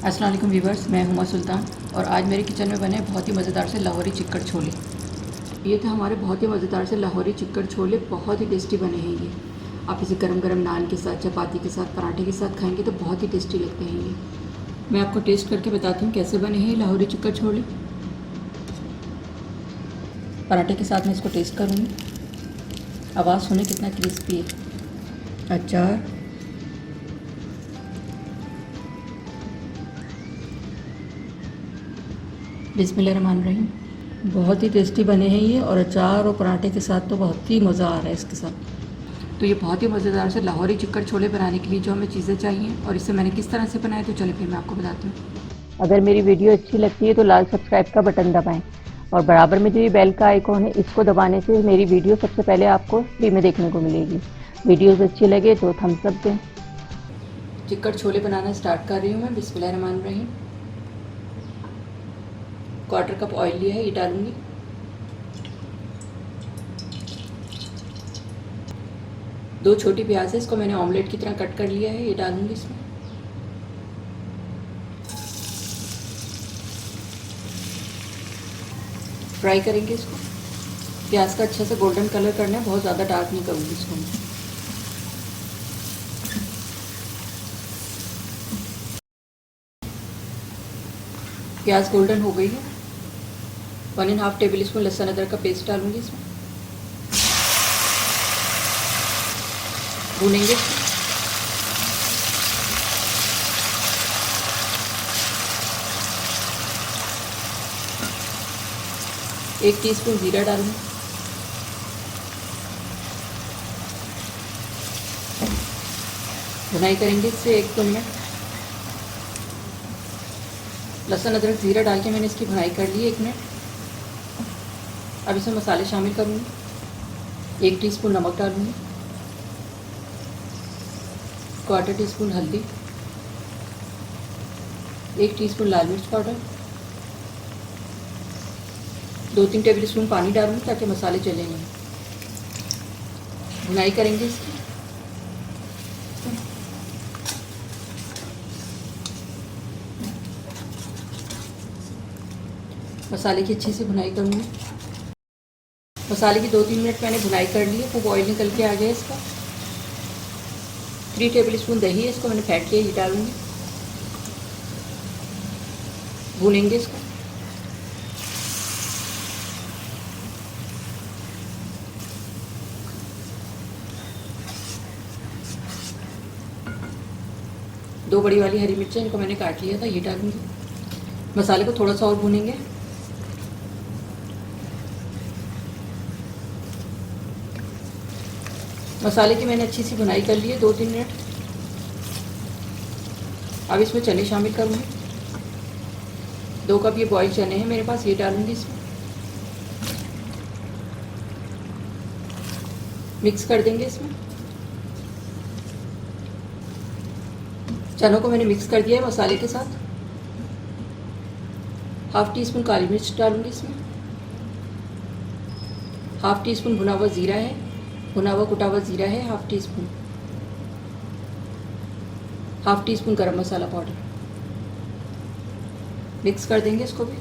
अस्सलाम वालेकुम व्यूवर्स, मैं हुमा सुल्तान और आज मेरे किचन में बने बहुत ही मज़ेदार से लाहौरी चिक्कड़ छोले। ये थे हमारे बहुत ही मज़ेदार से लाहौरी चिक्कड़ छोले, बहुत ही टेस्टी बने हैं ये। आप इसे गरम गरम नान के साथ, चपाती के साथ, पराठे के साथ खाएंगे तो बहुत ही टेस्टी लगते हैं ये। मैं आपको टेस्ट करके बताती हूँ कैसे बने हैं ये लाहौरी चिक्कड़ छोले। पराठे के साथ मैं इसको टेस्ट करूँगी। आवाज़ सुने कितना क्रिस्पी है। अचार, बिस्मिल्लाहिर्रहमानिर्रहीम। बहुत ही टेस्टी बने हैं ये, और अचार और पराठे के साथ तो बहुत ही मज़ा आ रहा है इसके साथ। तो ये बहुत ही मज़ेदार से लाहौरी चिक्कड़ छोले बनाने के लिए जो हमें चीज़ें चाहिए और इसे मैंने किस तरह से बनाया, तो चलिए फिर मैं आपको बताती हूँ। अगर मेरी वीडियो अच्छी लगती है तो लाल सब्सक्राइब का बटन दबाएं और बराबर में जो ये बेल का आइकॉन है इसको दबाने से मेरी वीडियो सबसे पहले आपको फ्री में देखने को मिलेगी। वीडियोस अच्छी लगे तो थम्स अप दें। चिक्कड़ छोले बनाना स्टार्ट कर रही हूँ मैं। बिस्मिल्लाहिर्रहमानिर्रहीम। क्वार्टर कप ऑयल लिया है, ये डालूंगी। दो छोटी प्याज है, इसको मैंने ऑमलेट की तरह कट कर लिया है, ये डालूंगी इसमें। फ्राई करेंगे इसको। प्याज का अच्छा से गोल्डन कलर करना है, बहुत ज़्यादा डार्क नहीं करूँगी इसको मैं। प्याज गोल्डन हो गई है। 1.5 टेबल स्पून लहसुन अदरक का पेस्ट डालूंगी इसमें। भूनेंगे इसमें। एक टीस्पून जीरा डालूंगी। भुनाई करेंगे इससे 1-2 मिनट। लहसुन अदरक जीरा डाल के मैंने इसकी भुनाई कर ली 1 मिनट। अब इसमें मसाले शामिल करूँगी। 1 टीस्पून नमक डालूँगी, 1/4 टीस्पून हल्दी, 1 टीस्पून लाल मिर्च पाउडर, 2-3 टेबल स्पून पानी डालूँगी ताकि मसाले जले नहीं। भुनाई करेंगे इसकी। मसाले की अच्छी से भुनाई करूँगी। मसाले की 2-3 मिनट मैंने भुनाई कर ली है, खूब ऑयल निकल के आ गया इसका। 3 टेबल स्पून दही है, इसको मैंने फेंट के ये डालूँगी। भूनेंगे इसको। दो बड़ी वाली हरी मिर्चें, इनको मैंने काट लिया था, ये डालूँगी। मसाले को थोड़ा सा और भूनेंगे। मसाले की मैंने अच्छी सी भुनाई कर ली है 2-3 मिनट। अब इसमें चने शामिल करूँगी। 2 कप ये बॉयल चने हैं मेरे पास, ये डालूँगी इसमें। मिक्स कर देंगे इसमें। चनों को मैंने मिक्स कर दिया है मसाले के साथ। 1/2 टीस्पून काली मिर्च डालूँगी इसमें। 1/2 टीस्पून भुना हुआ ज़ीरा है, भुना हुआ कुटा हुआ ज़ीरा है 1/2 टीस्पून। 1/2 टीस्पून गरम मसाला पाउडर। मिक्स कर देंगे इसको भी।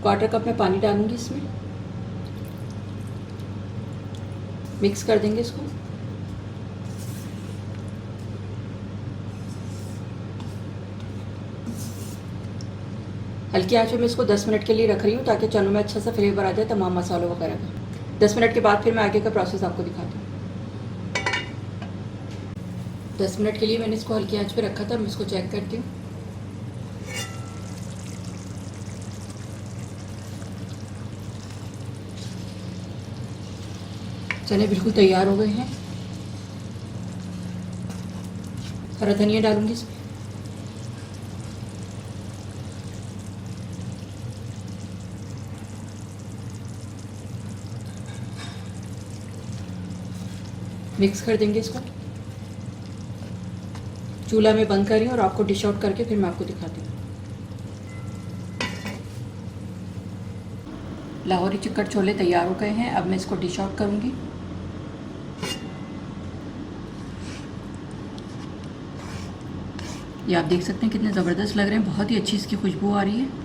क्वार्टर कप में पानी डालूंगी इसमें। मिक्स कर देंगे इसको। हल्की आंच में इसको 10 मिनट के लिए रख रही हूँ ताकि चनों में अच्छा सा फ्लेवर आ जाए तमाम मसालों वगैरह का। 10 मिनट के बाद फिर मैं आगे का प्रोसेस आपको दिखाती हूँ। 10 मिनट के लिए मैंने इसको हल्की आंच पे रखा था। मैं इसको चेक करती हूँ। चने बिल्कुल तैयार हो गए हैं। हरा धनिया डालूंगी इसमें। मिक्स कर देंगे इसको। चूल्हा में बंद करी और आपको डिश आउट करके फिर मैं आपको दिखाती हूँ। लाहौरी चिकन छोले तैयार हो गए हैं। अब मैं इसको डिश आउट करूँगी। ये आप देख सकते हैं कितने ज़बरदस्त लग रहे हैं, बहुत ही अच्छी इसकी खुशबू आ रही है।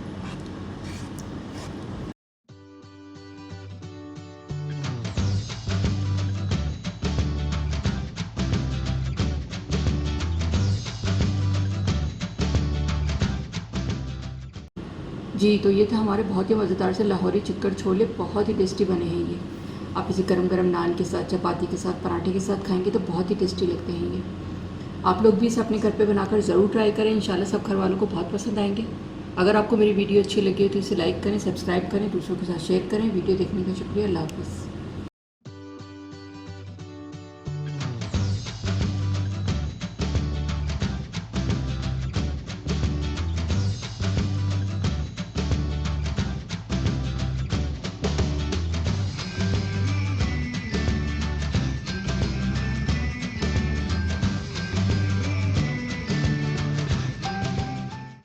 जी, तो ये था हमारे बहुत ही मज़ेदार से लाहौरी चिकन छोले, बहुत ही टेस्टी बने हैं ये। आप इसे गरम गरम नान के साथ, चपाती के साथ, पराठे के साथ खाएंगे तो बहुत ही टेस्टी लगते हैं ये। आप लोग भी इसे अपने घर पे बनाकर ज़रूर ट्राई करें, इंशाल्लाह सब घर वालों को बहुत पसंद आएंगे। अगर आपको मेरी वीडियो अच्छी लगी हो तो इसे लाइक करें, सब्सक्राइब करें, दूसरों के साथ शेयर करें। वीडियो देखने का शुक्रिया। अल्लाह हाफ़िज़।